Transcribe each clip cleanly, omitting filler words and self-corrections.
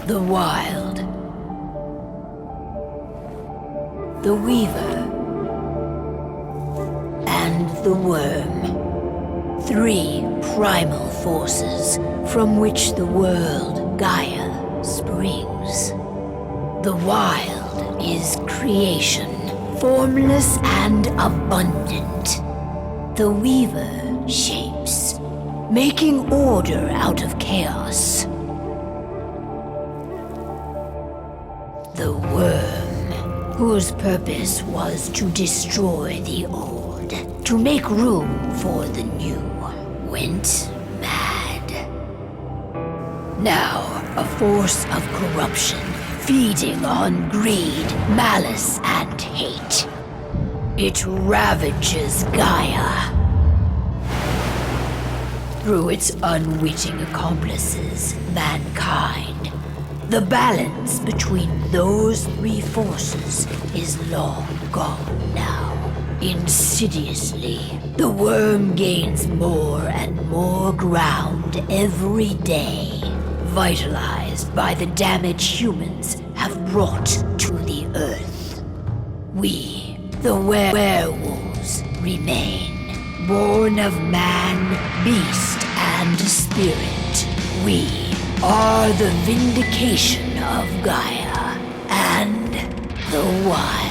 The Wild. The Weaver. And the Worm. 3 primal forces from which the world, Gaia, springs. The Wild is creation, formless and abundant. The Weaver shapes, making order out of chaos. The Worm, whose purpose was to destroy the old, to make room for the new, went mad. Now, a force of corruption, feeding on greed, malice, and hate. It ravages Gaia. Through its unwitting accomplices, mankind, the balance between those 3 forces is long gone now. Insidiously, the Worm gains more and more ground every day, vitalized by the damage humans have brought to the Earth. We, the werewolves, remain, born of man, beast, and spirit. We are the vindication of Gaia and the Wild.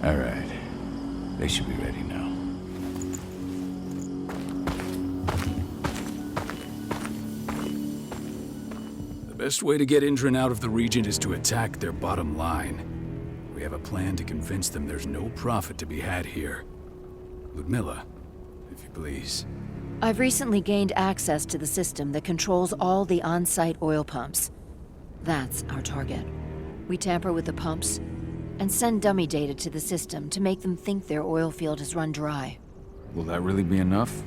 All right. They should be ready now. The best way to get Indran out of the region is to attack their bottom line. We have a plan to convince them there's no profit to be had here. Lupmila, if you please. I've recently gained access to the system that controls all the on-site oil pumps. That's our target. We tamper with the pumps and send dummy data to the system to make them think their oil field has run dry. Will that really be enough?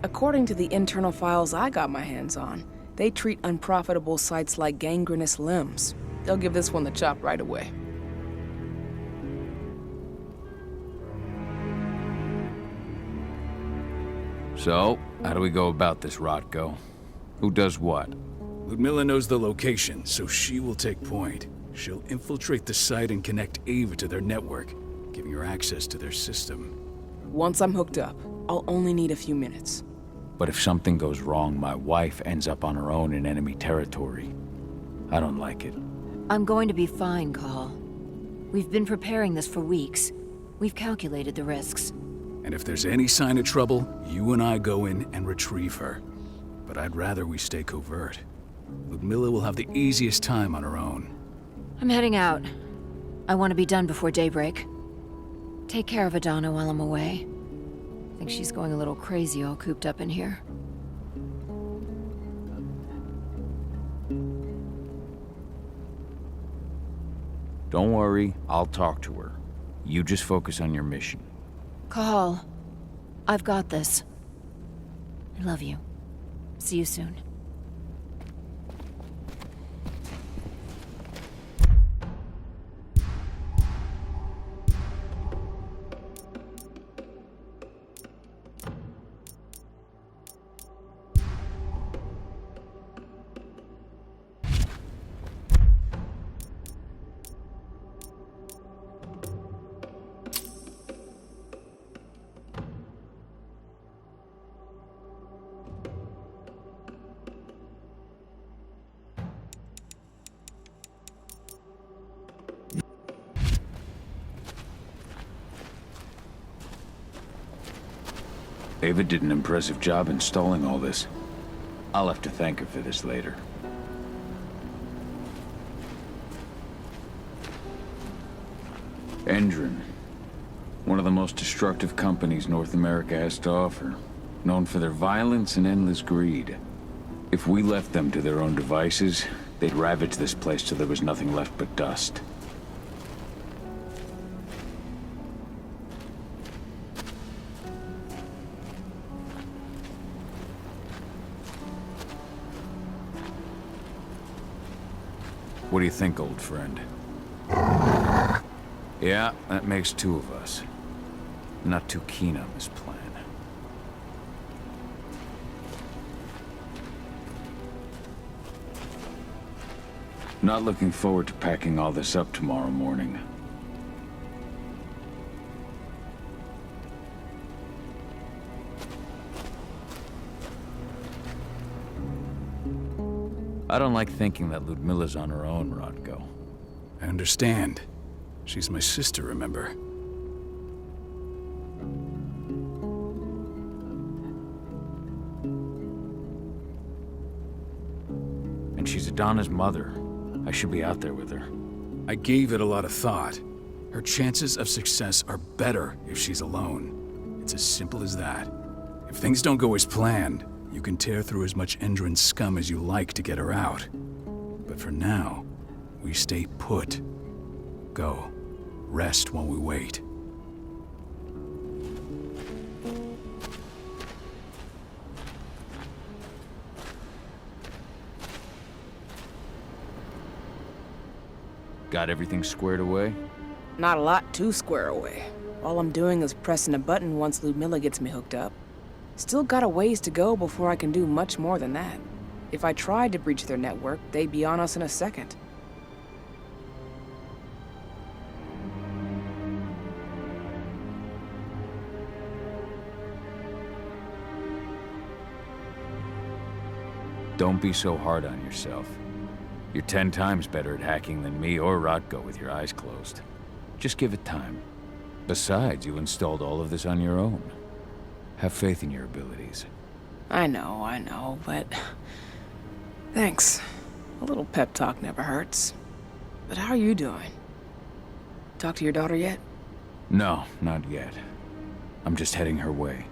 According to the internal files I got my hands on, they treat unprofitable sites like gangrenous limbs. They'll give this one the chop right away. So, how do we go about this, Rotko? Who does what? Lupmila knows the location, so she will take point. She'll infiltrate the site and connect Ava to their network, giving her access to their system. Once I'm hooked up, I'll only need a few minutes. But if something goes wrong, my wife ends up on her own in enemy territory. I don't like it. I'm going to be fine, Call. We've been preparing this for weeks. We've calculated the risks. And if there's any sign of trouble, you and I go in and retrieve her. But I'd rather we stay covert. Lupmila will have the easiest time on her own. I'm heading out. I want to be done before daybreak. Take care of Adana while I'm away. I think she's going a little crazy all cooped up in here. Don't worry, I'll talk to her. You just focus on your mission. Call. I've got this. I love you. See you soon. Ava did an impressive job installing all this. I'll have to thank her for this later. Indran, one of the most destructive companies North America has to offer, known for their violence and endless greed. If we left them to their own devices, they'd ravage this place till there was nothing left but dust. What do you think, old friend? Yeah, that makes two of us. Not too keen on this plan. Not looking forward to packing all this up tomorrow morning. I don't like thinking that Lupmila's on her own, Rodko. I understand. She's my sister, remember? And she's Adana's mother. I should be out there with her. I gave it a lot of thought. Her chances of success are better if she's alone. It's as simple as that. If things don't go as planned, you can tear through as much Endron scum as you like to get her out. But for now, we stay put. Go. Rest while we wait. Got everything squared away? Not a lot to square away. All I'm doing is pressing a button once Lupmila gets me hooked up. Still got a ways to go before I can do much more than that. If I tried to breach their network, they'd be on us in a second. Don't be so hard on yourself. You're 10 times better at hacking than me or Rodko with your eyes closed. Just give it time. Besides, you installed all of this on your own. Have faith in your abilities. I know, but... Thanks. A little pep talk never hurts. But how are you doing? Talk to your daughter yet? No, not yet. I'm just heading her way.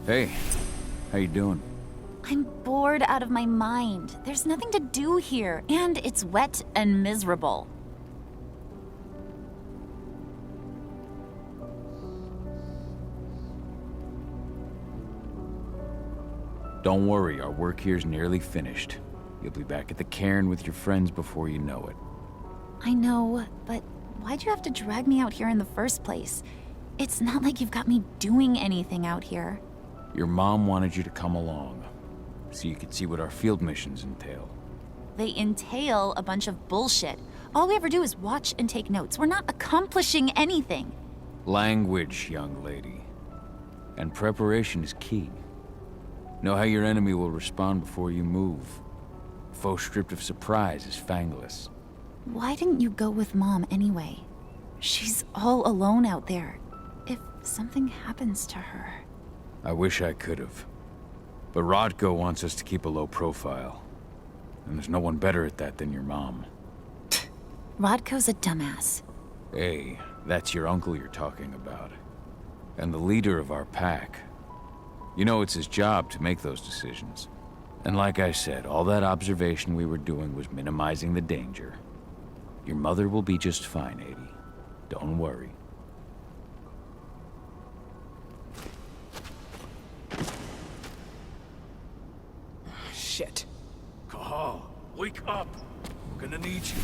Hey, how you doing? I'm bored out of my mind. There's nothing to do here, and it's wet and miserable. Don't worry, our work here's nearly finished. You'll be back at the cairn with your friends before you know it. I know, but why'd you have to drag me out here in the first place? It's not like you've got me doing anything out here. Your mom wanted you to come along, so you could see what our field missions entail. They entail a bunch of bullshit. All we ever do is watch and take notes. We're not accomplishing anything. Language, young lady. And preparation is key. Know how your enemy will respond before you move. Faux stripped of surprise is fangless. Why didn't you go with Mom anyway? She's all alone out there. If something happens to her... I wish I could have. But Rodko wants us to keep a low profile. And there's no one better at that than your mom. Rodko's a dumbass. Hey, that's your uncle you're talking about. And the leader of our pack. You know it's his job to make those decisions. And like I said, all that observation we were doing was minimizing the danger. Your mother will be just fine, Adie. Don't worry. Shit. Cahal, wake up! We're gonna need you.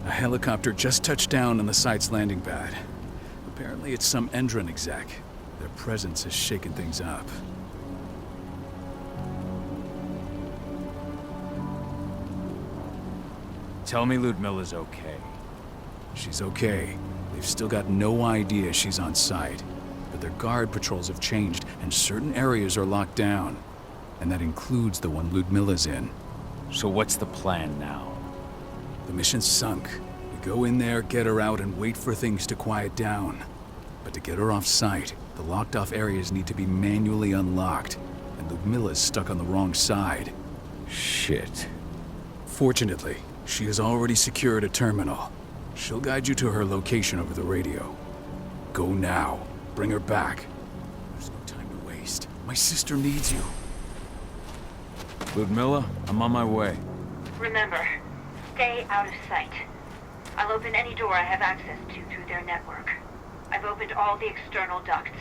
A helicopter just touched down on the site's landing pad. Apparently it's some Endron exec. Their presence has shaken things up. Tell me Lupmila's okay. She's okay. They've still got no idea she's on site. But their guard patrols have changed, and certain areas are locked down. And that includes the one Lupmila's in. So what's the plan now? The mission's sunk. We go in there, get her out, and wait for things to quiet down. But to get her off site, the locked-off areas need to be manually unlocked. And Lupmila's stuck on the wrong side. Shit. Fortunately, she has already secured a terminal. She'll guide you to her location over the radio. Go now. Bring her back. There's no time to waste. My sister needs you. Lupmila, I'm on my way. Remember, stay out of sight. I'll open any door I have access to through their network. I've opened all the external ducts.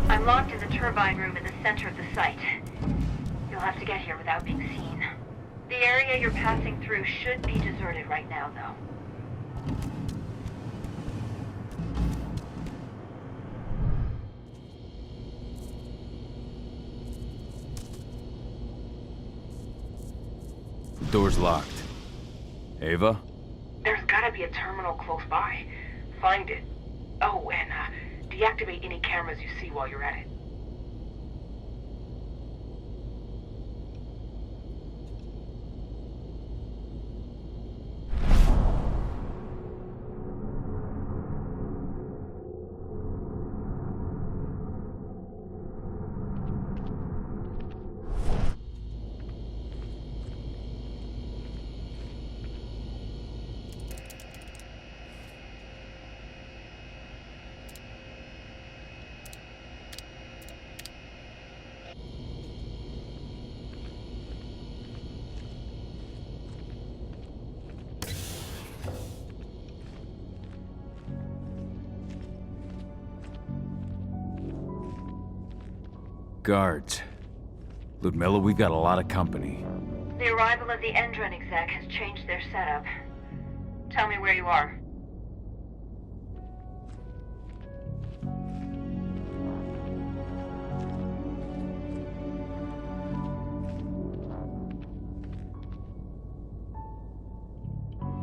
I'm locked in the turbine room in the center of the site. You'll have to get here without being seen. The area you're passing through should be deserted right now, though. The door's locked. Ava? There's gotta be a terminal close by. Find it. Oh, and deactivate any cameras you see while you're at it. Guards. Lupmila, we've got a lot of company. The arrival of the Endron exec has changed their setup. Tell me where you are.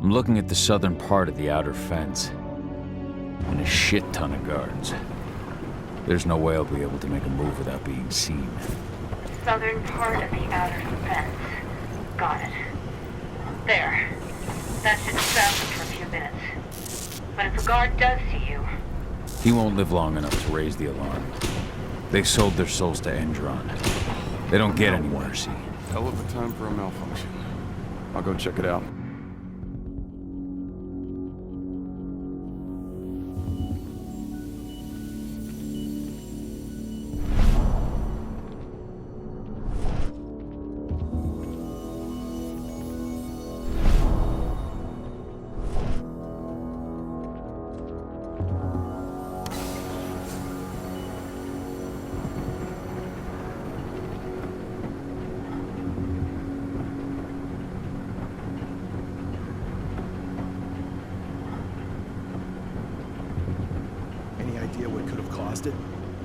I'm looking at the southern part of the outer fence. And a shit ton of guards. There's no way I'll be able to make a move without being seen. Southern part of the outer fence. Got it. There. That should stop them for a few minutes. But if a guard does see you... He won't live long enough to raise the alarm. They sold their souls to Endron. They don't get any mercy. Hell of a time for a malfunction. I'll go check it out.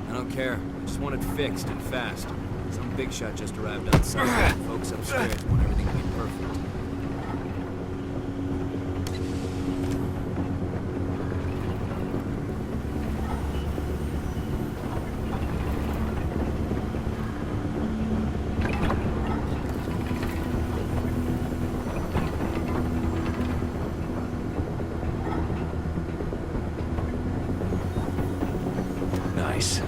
I don't care. I just want it fixed and fast. Some big shot just arrived on site. Folks upstairs want everything to be perfect. Nice.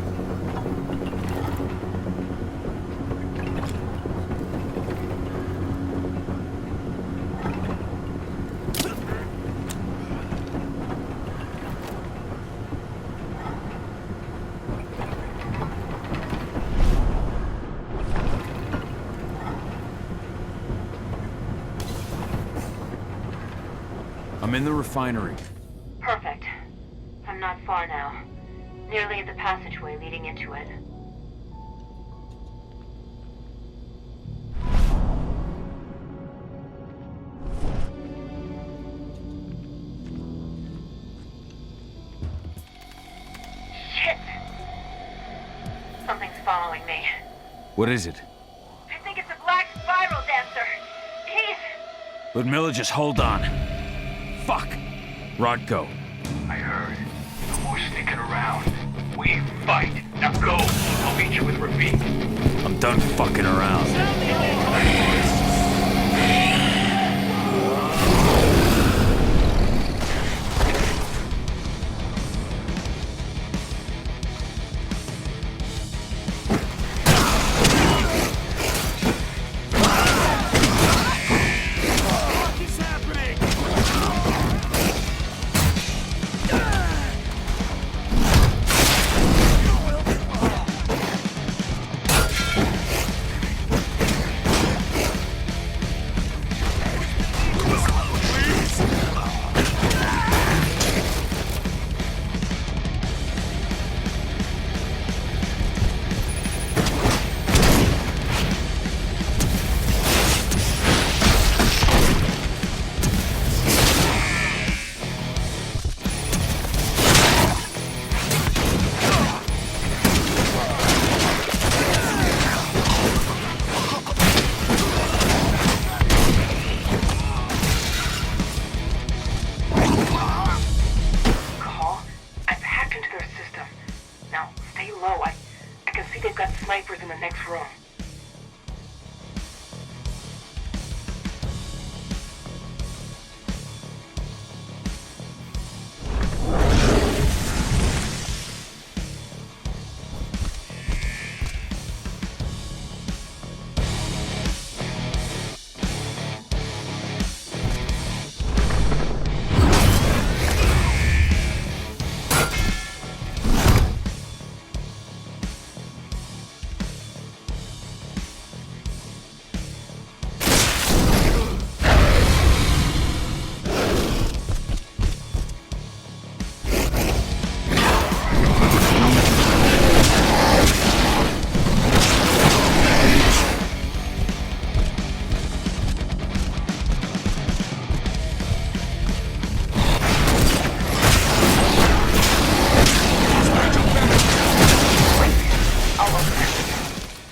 I'm in the refinery. Perfect. I'm not far now. Nearly at the passageway leading into it. Shit! Something's following me. What is it? I think it's a black spiral dancer. He's... Lupmila, just hold on. Fuck! Rodko. I heard. No more sticking around. We fight. Now go. I'll meet you with Ravine. I'm done fucking around. got snipers in the next room.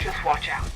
Just watch out.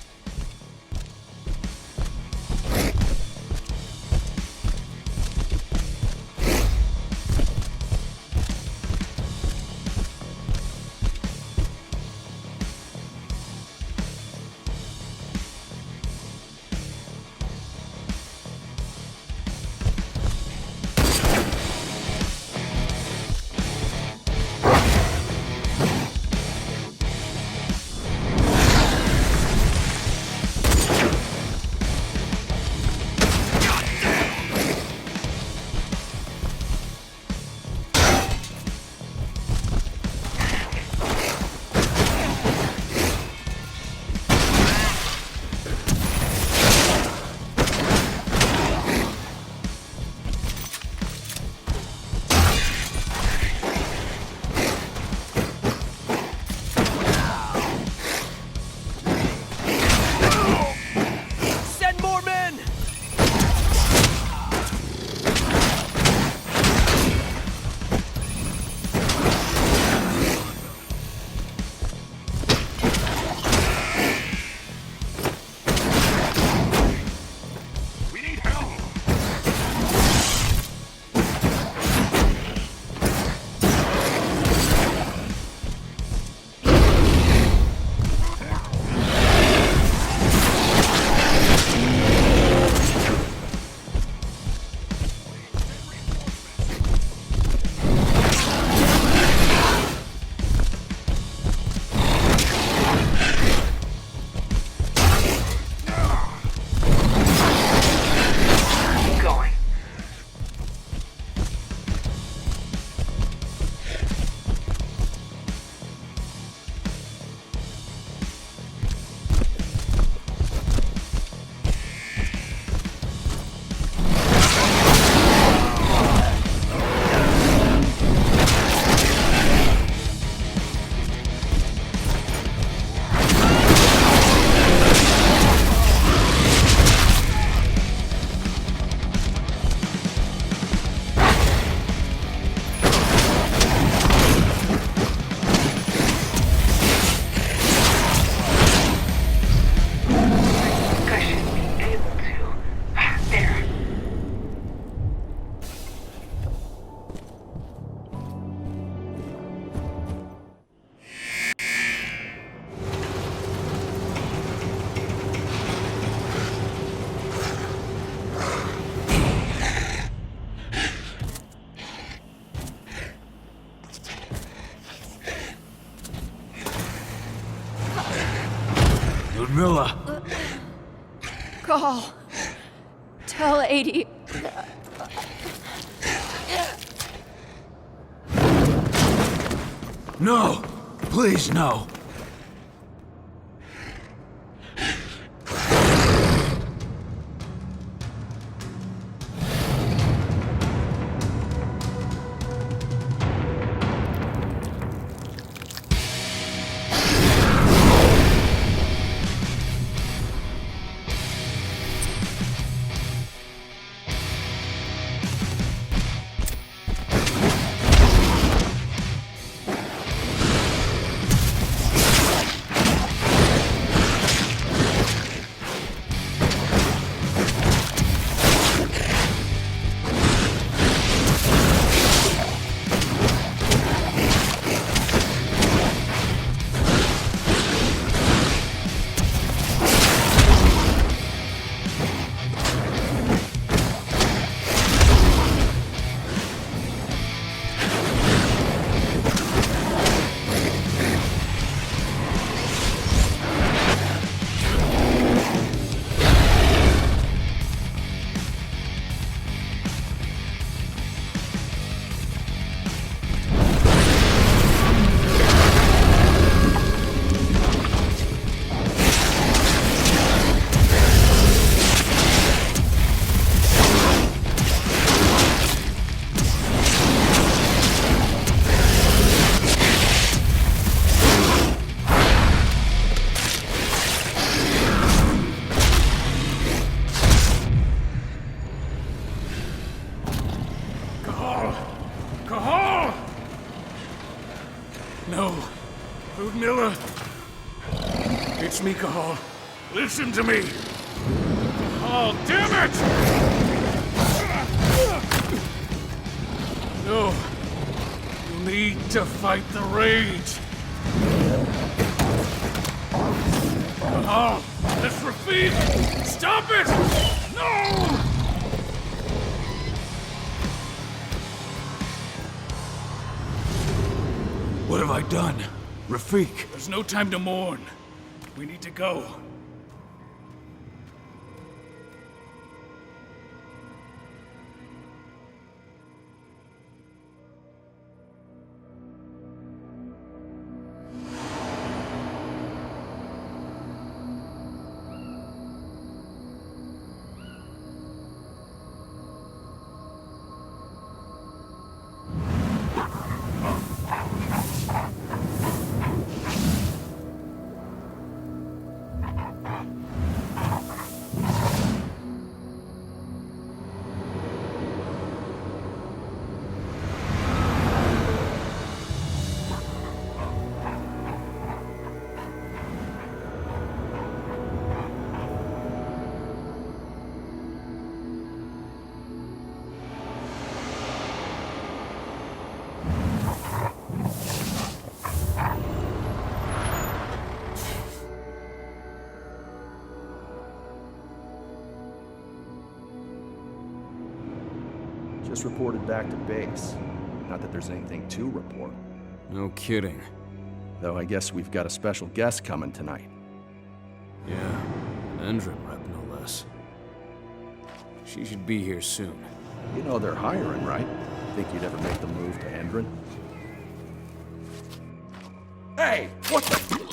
Lupmila! Call. Tell 80. No! Please, no! It's me, Cahal. Listen to me! Oh, damn it! No. You need to fight the rage. Cahal! That's Rafik! Stop it! No! What have I done? Rafik! There's no time to mourn. We need to go. Just reported back to base. Not that there's anything to report. No kidding. Though I guess we've got a special guest coming tonight. Yeah, an Endron rep, no less. She should be here soon. You know they're hiring, right? Think you'd ever make the move to Endron? Hey! What the...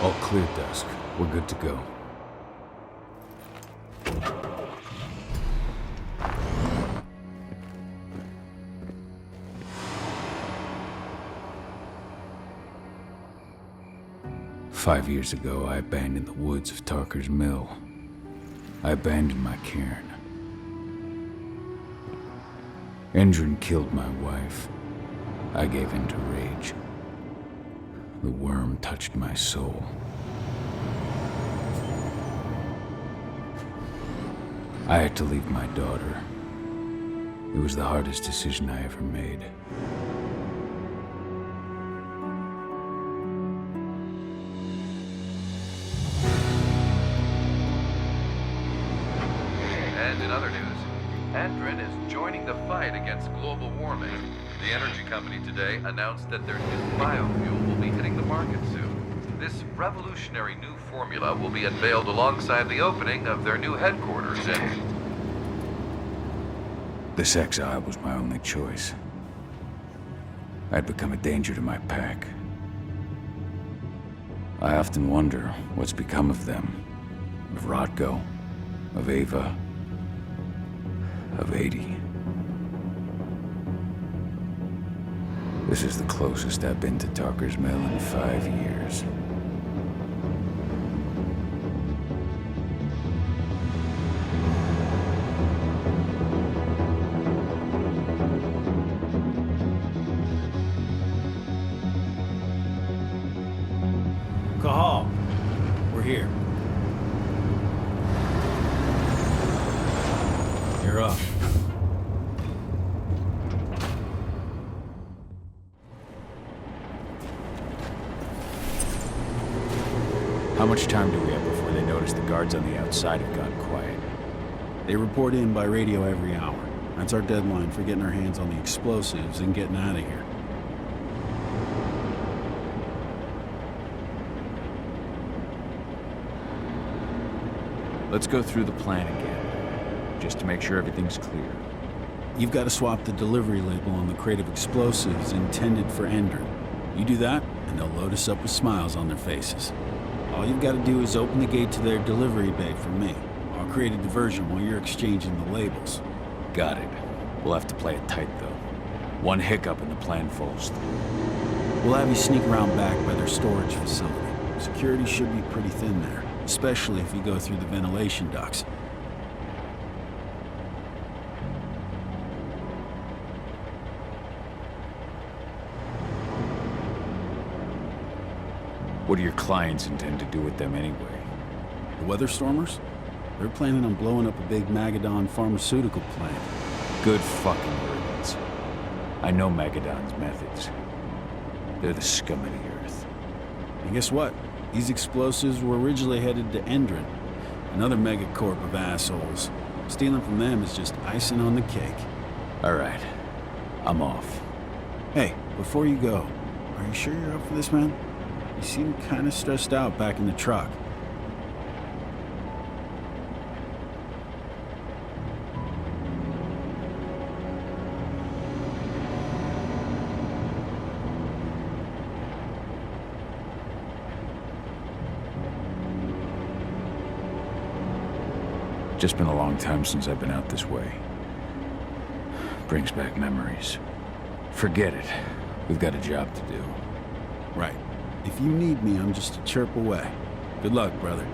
All clear, Dusk. We're good to go. Five years ago, I abandoned the woods of Tarker's Mill. I abandoned my cairn. Endron killed my wife. I gave in to rage. The worm touched my soul. I had to leave my daughter. It was the hardest decision I ever made. And in other news, Endron is joining the fight against global warming. The energy company today announced that their new biofuel will be hitting the market soon. This revolutionary new formula will be unveiled alongside the opening of their new headquarters in... This exile was my only choice. I'd become a danger to my pack. I often wonder what's become of them. Of Rotko, of Ava, of 80. This is the closest I've been to Tarker's Mill in 5 years. Cahal, we're here. You're up. How much time do we have before they notice the guards on the outside have gone quiet? They report in by radio every hour. That's our deadline for getting our hands on the explosives and getting out of here. Let's go through the plan again, just to make sure everything's clear. You've got to swap the delivery label on the crate of explosives intended for Endron. You do that, and they'll load us up with smiles on their faces. All you've got to do is open the gate to their delivery bay for me. I'll create a diversion while you're exchanging the labels. Got it. We'll have to play it tight, though. One hiccup and the plan falls through. We'll have you sneak around back by their storage facility. Security should be pretty thin there, especially if you go through the ventilation ducts. What do your clients intend to do with them anyway? The Weatherstormers? They're planning on blowing up a big Magadon pharmaceutical plant. Good fucking riddance. I know Magadon's methods. They're the scum of the earth. And guess what? These explosives were originally headed to Endron, another megacorp of assholes. Stealing from them is just icing on the cake. All right. I'm off. Hey, before you go, are you sure you're up for this, man? You seem kind of stressed out back in the truck. Just been a long time since I've been out this way. Brings back memories. Forget it. We've got a job to do. Right. If you need me, I'm just a chirp away. Good luck, brother.